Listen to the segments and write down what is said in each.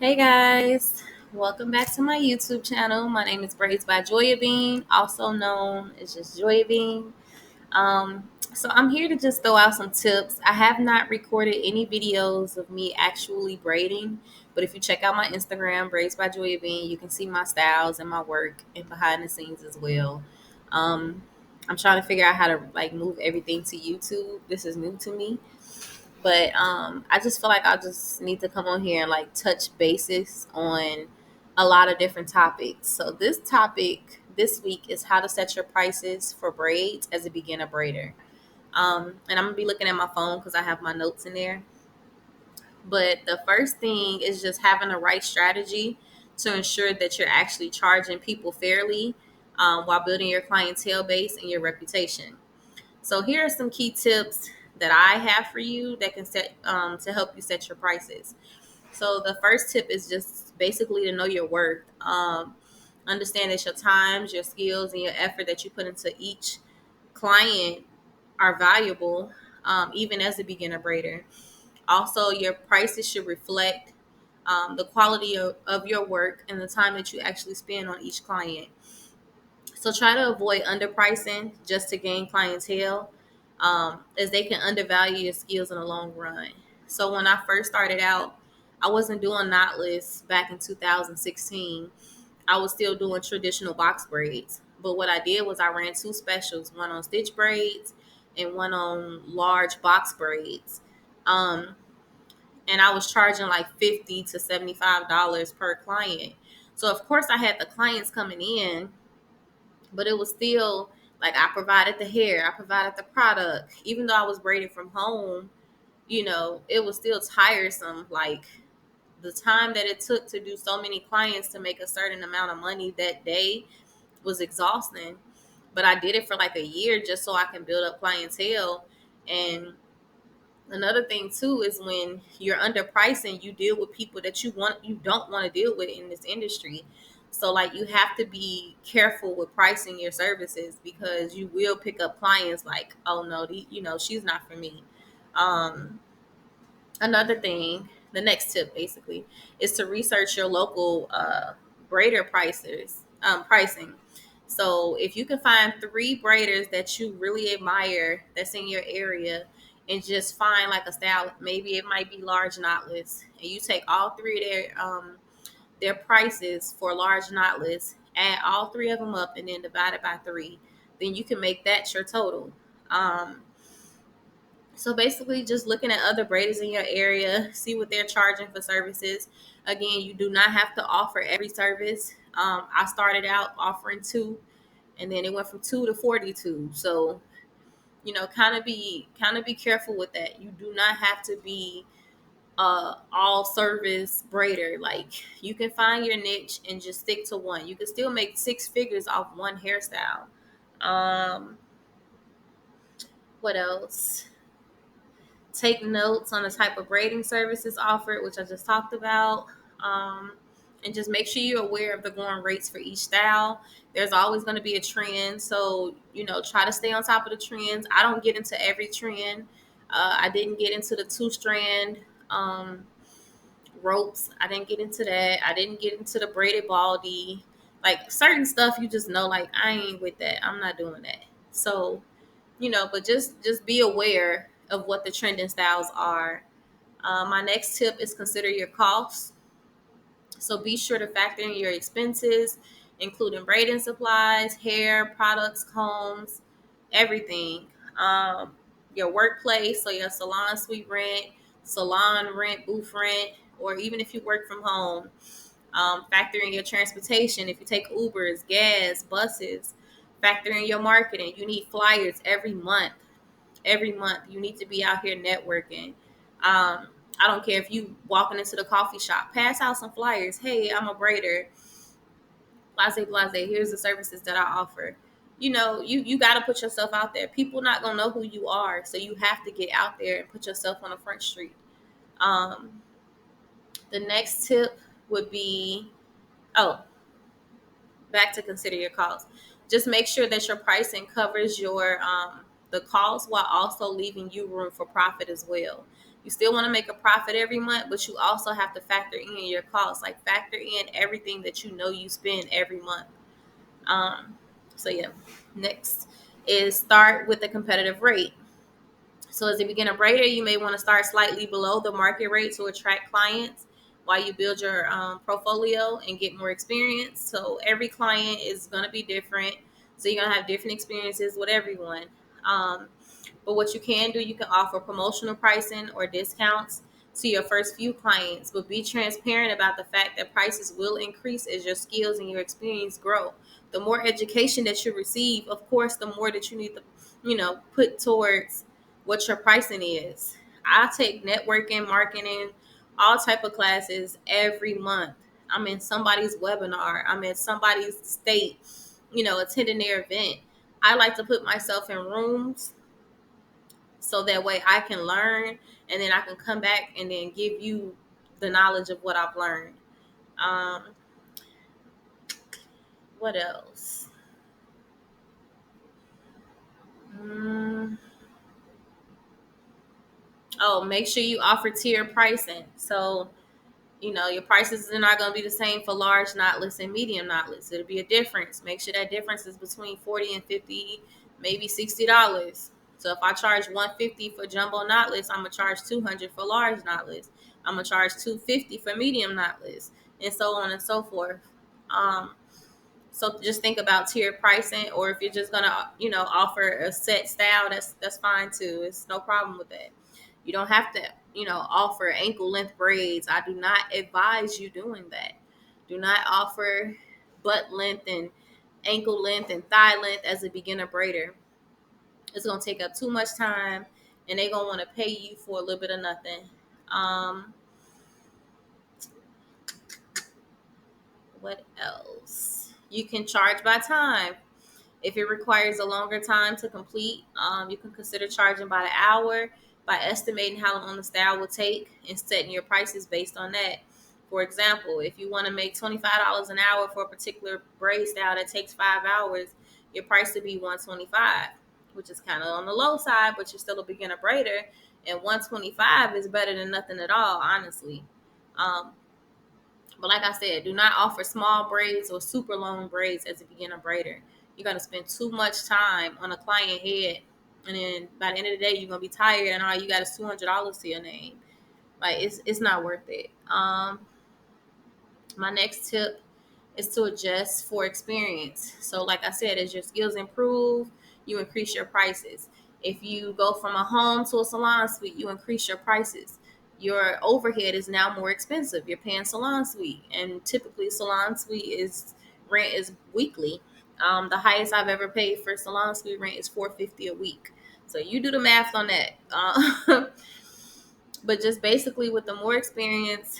Hey guys, welcome back to my YouTube channel. My name is Braids by Joya Bean, also known as just Joya Bean. So I'm here to just throw out some tips. I have not recorded any videos of me actually braiding, but if you check out my Instagram, Braids by Joya Bean, you can see my styles and my work and behind the scenes as well. Um, I'm trying to figure out how to move everything to YouTube. This is new to me. But I just feel like I just need to come on here and touch bases on a lot of different topics. So this topic this week is how to set your prices for braids as a beginner braider. And I'm gonna be looking at my phone because I have my notes in there. But the first thing is just having the right strategy to ensure that you're actually charging people fairly while building your clientele base and your reputation. So here are some key tips that I have for you that can set to help you set your prices. So the first tip is just basically to know your worth. Understand that your times, your skills, and your effort that you put into each client are valuable, even as a beginner braider. Also, your prices should reflect the quality of your work and the time that you actually spend on each client. So try to avoid underpricing just to gain clientele, as they can undervalue your skills in the long run. So when I first started out, I wasn't doing knotless back in 2016. I was still doing traditional box braids. But what I did was I ran two specials, one on stitch braids and one on large box braids. Um, and I was charging like $50 to $75 per client. So of course I had the clients coming in, but it was still like I provided the hair, I provided the product. Even though I was braiding from home, it was still tiresome. Like the time that it took to do so many clients to make a certain amount of money that day was exhausting. But I did it for like a year just so I can build up clientele. And another thing too is when you're underpricing, you deal with people that you don't want to deal with in this industry. So like you have to be careful with pricing your services because you will pick up clients like, oh no, she's not for me. Um, Another thing, the next tip basically is to research your local braider pricing. So if you can find three braiders that you really admire that's in your area, and just find like a style, maybe it might be large knotless, and you take all three of their prices for large knotless, add all three of them up, and then divide it by three, then you can make that your total. Um, so basically, just looking at other braiders in your area, see what they're charging for services. Again, you do not have to offer every service. I started out offering two, and then it went from two to 42. So kind of be careful with that. You do not have to be all service braider. Like you can find your niche and just stick to one. You can still make six figures off one hairstyle. Um, what else? Take notes on the type of braiding services offered, which I just talked about. Um, and just make sure you're aware of the going rates for each style. There's always going to be a trend. So, try to stay on top of the trends. I don't get into every trend. I didn't get into the two strand um, ropes. I didn't get into that. I didn't get into the braided baldy. Like certain stuff, you just know, like, I ain't with that. I'm not doing that. So, but just be aware of what the trending styles are. My next tip is consider your costs. So be sure to factor in your expenses, including braiding supplies, hair, products, combs, everything. Your workplace, so your salon suite rent, salon rent, booth rent, or even if you work from home. Factor in your transportation. If you take Ubers, gas, buses, factor in your marketing. You need flyers every month. Every month, you need to be out here networking. I don't care if you walking into the coffee shop, pass out some flyers. Hey, I'm a braider. Blase, blase. Here's the services that I offer. You got to put yourself out there. People not gonna know who you are, so you have to get out there and put yourself on the front street. Um, the next tip would be, oh, back to consider your costs. Just make sure that your pricing covers your the cost while also leaving you room for profit as well. You still want to make a profit every month, but you also have to factor in your costs, like factor in everything that you know you spend every month. Um, so yeah, next is start with a competitive rate. So as a beginner braider, you may want to start slightly below the market rate to attract clients while you build your portfolio and get more experience. So every client is going to be different. So you're going to have different experiences with everyone. Um, but what you can do, you can offer promotional pricing or discounts to your first few clients, but be transparent about the fact that prices will increase as your skills and your experience grow. The more education that you receive, of course, the more that you need to, put towards what your pricing is. I take networking, marketing, all type of classes every month. I'm in somebody's webinar. I'm in somebody's state, attending their event. I like to put myself in rooms so that way I can learn and then I can come back and then give you the knowledge of what I've learned. Um, what else? Mm, oh, make sure you offer tier pricing. So your prices are not going to be the same for large knotless and medium knotless. It'll be a difference. Make sure that difference is between 40 and 50, maybe $60. So if I charge 150 for jumbo knotless, I'm gonna charge 200 for large knotless. I'm gonna charge 250 for medium knotless, and so on and so forth. Um, so just think about tier pricing, or if you're just gonna, offer a set style, that's fine too. It's no problem with that. You don't have to, offer ankle length braids. I do not advise you doing that. Do not offer butt length and ankle length and thigh length as a beginner braider. It's gonna take up too much time, and they're gonna want to pay you for a little bit of nothing. Um, what else? You can charge by time. If it requires a longer time to complete, you can consider charging by the hour by estimating how long the style will take and setting your prices based on that. For example, if you want to make $25 an hour for a particular braid style that takes 5 hours, your price would be $125, which is kind of on the low side, but you're still a beginner braider, and 125 is better than nothing at all, honestly. Um, but like I said, do not offer small braids or super long braids as a beginner braider. You're gonna spend too much time on a client head, and then by the end of the day, you're gonna be tired, and all you got is $200 to your name. Like it's not worth it. My next tip is to adjust for experience. So, like I said, as your skills improve, you increase your prices. If you go from a home to a salon suite, you increase your prices. Your overhead is now more expensive. You're paying salon suite, and typically salon suite is rent is weekly. The highest I've ever paid for salon suite rent is $450 a week. So you do the math on that. But just basically, with the more experience,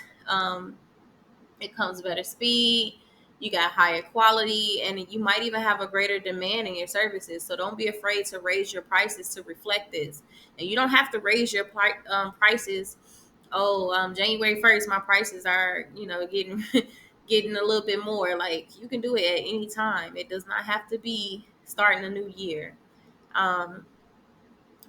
it comes better speed, you got higher quality, and you might even have a greater demand in your services. So don't be afraid to raise your prices to reflect this. And you don't have to raise your prices. Oh, January 1st, my prices are, getting getting a little bit more. Like, you can do it at any time. It does not have to be starting a new year. Um,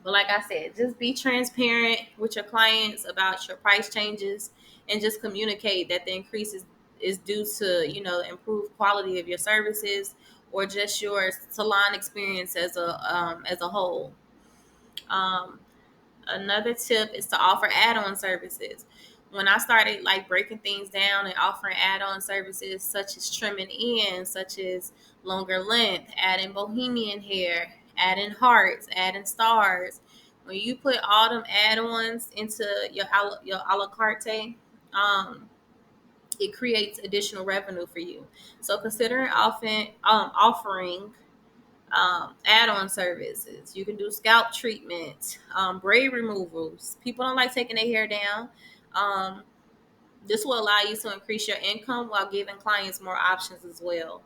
but like I said, just be transparent with your clients about your price changes, and just communicate that the increase is due to, improved quality of your services, or just your salon experience as a whole. Um, Another tip is to offer add-on services. When I started like breaking things down and offering add-on services such as trimming in, such as longer length, adding bohemian hair, adding hearts, adding stars. When you put all them add-ons into your a la carte, um, it creates additional revenue for you. So consider often offering add-on services. You can do scalp treatment, braid removals. People don't like taking their hair down. Um, this will allow you to increase your income while giving clients more options as well.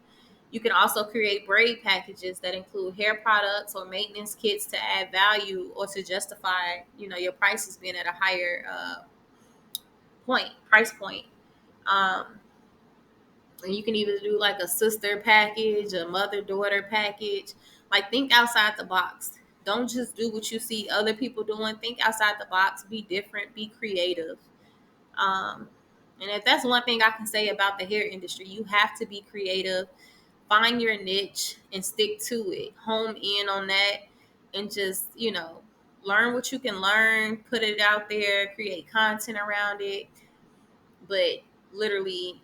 You can also create braid packages that include hair products or maintenance kits to add value or to justify, your prices being at a higher price point. Um, and you can either do like a sister package, a mother daughter package. Like, think outside the box. Don't just do what you see other people doing. Think outside the box. Be different. Be creative. Um, and if that's one thing I can say about the hair industry, you have to be creative. Find your niche and stick to it. Home in on that, and just learn what you can learn. Put it out there. Create content around it. But literally,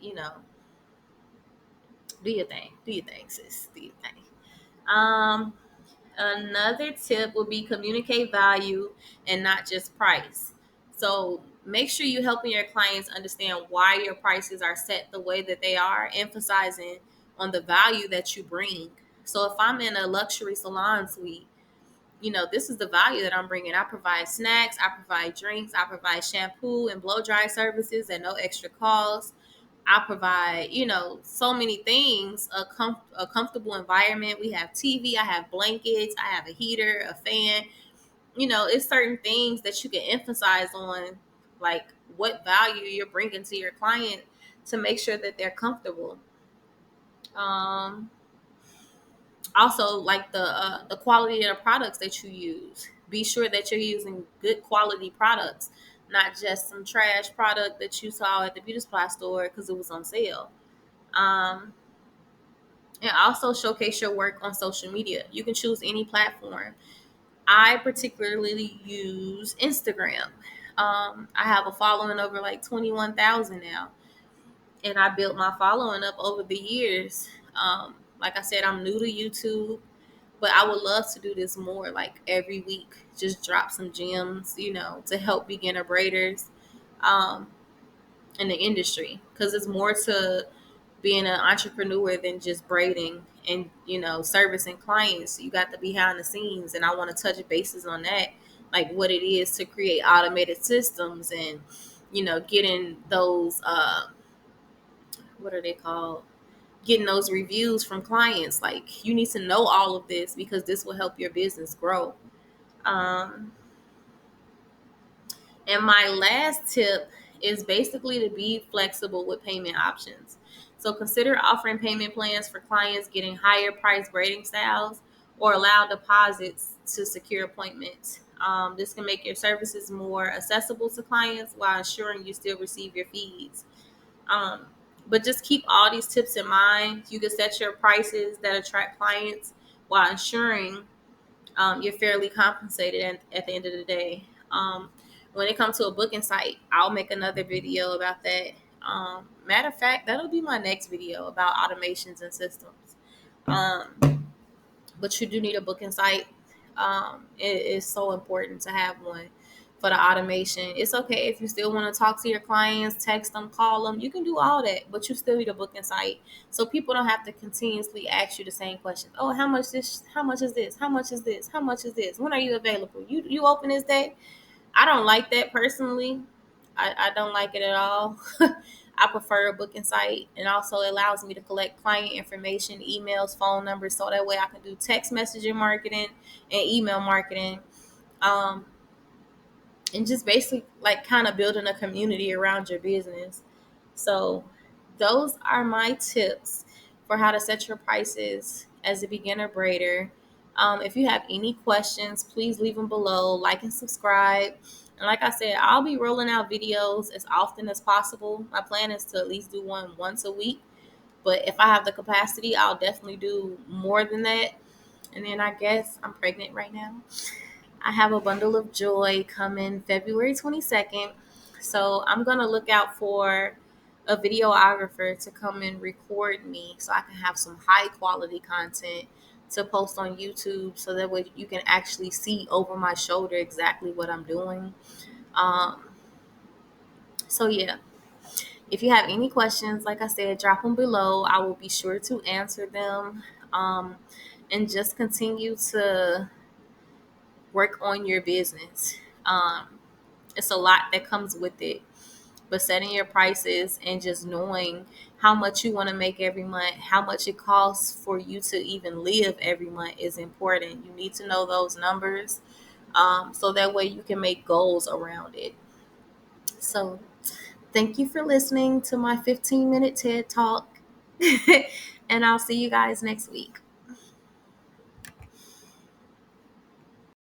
do your thing. Do your thing, sis. Do your thing. Um, Another tip would be communicate value and not just price. So make sure you're helping your clients understand why your prices are set the way that they are, emphasizing on the value that you bring. So if I'm in a luxury salon suite, this is the value that I'm bringing. I provide snacks, I provide drinks, I provide shampoo and blow dry services at no extra cost. I provide, so many things, a comfortable environment. We have TV, I have blankets, I have a heater, a fan. It's certain things that you can emphasize on, like what value you're bringing to your client to make sure that they're comfortable. Um, Also, like the quality of the products that you use. Be sure that you're using good quality products, not just some trash product that you saw at the beauty supply store because it was on sale. Um, and also showcase your work on social media. You can choose any platform. I particularly use Instagram. I have a following over like 21,000 now, and I built my following up over the years. Like I said, I'm new to YouTube, but I would love to do this more, like every week. Just drop some gems, to help beginner braiders um, in the industry, because it's more to being an entrepreneur than just braiding and servicing clients. You got the behind the scenes, and I want to touch bases on that, like what it is to create automated systems and getting those what are they called, getting those reviews from clients. Like, you need to know all of this because this will help your business grow. um, And my last tip is basically to be flexible with payment options. So consider offering payment plans for clients getting higher price braiding styles, or allow deposits to secure appointments. This can make your services more accessible to clients while ensuring you still receive your fees. Um, but just keep all these tips in mind. You can set your prices that attract clients while ensuring you're fairly compensated at the end of the day. When it comes to a booking site, I'll make another video about that. Matter of fact, that'll be my next video about automations and systems. But you do need a booking site. It is so important to have one for the automation. It's okay if you still want to talk to your clients, text them, call them. You can do all that, but you still need a booking site so people don't have to continuously ask you the same questions. Oh, how much this? How much is this? How much is this? How much is this? When are you available? You open this day? I don't like that personally. I don't like it at all. I prefer a booking site, and also it allows me to collect client information, emails, phone numbers, so that way I can do text messaging marketing and email marketing. Um, and just basically like kind of building a community around your business. So those are my tips for how to set your prices as a beginner braider. If you have any questions, please leave them below, like and subscribe. And like I said, I'll be rolling out videos as often as possible. My plan is to at least do one once a week, but if I have the capacity, I'll definitely do more than that. And then I guess I'm pregnant right now. I have a bundle of joy coming February 22nd. So I'm going to look out for a videographer to come and record me so I can have some high quality content to post on YouTube, so that way you can actually see over my shoulder exactly what I'm doing. Um, so, yeah, if you have any questions, like I said, drop them below. I will be sure to answer them. And just continue to work on your business. It's a lot that comes with it, but setting your prices and just knowing how much you want to make every month, how much it costs for you to even live every month is important. You need to know those numbers, so that way you can make goals around it. So thank you for listening to my 15-minute TED Talk, and I'll see you guys next week.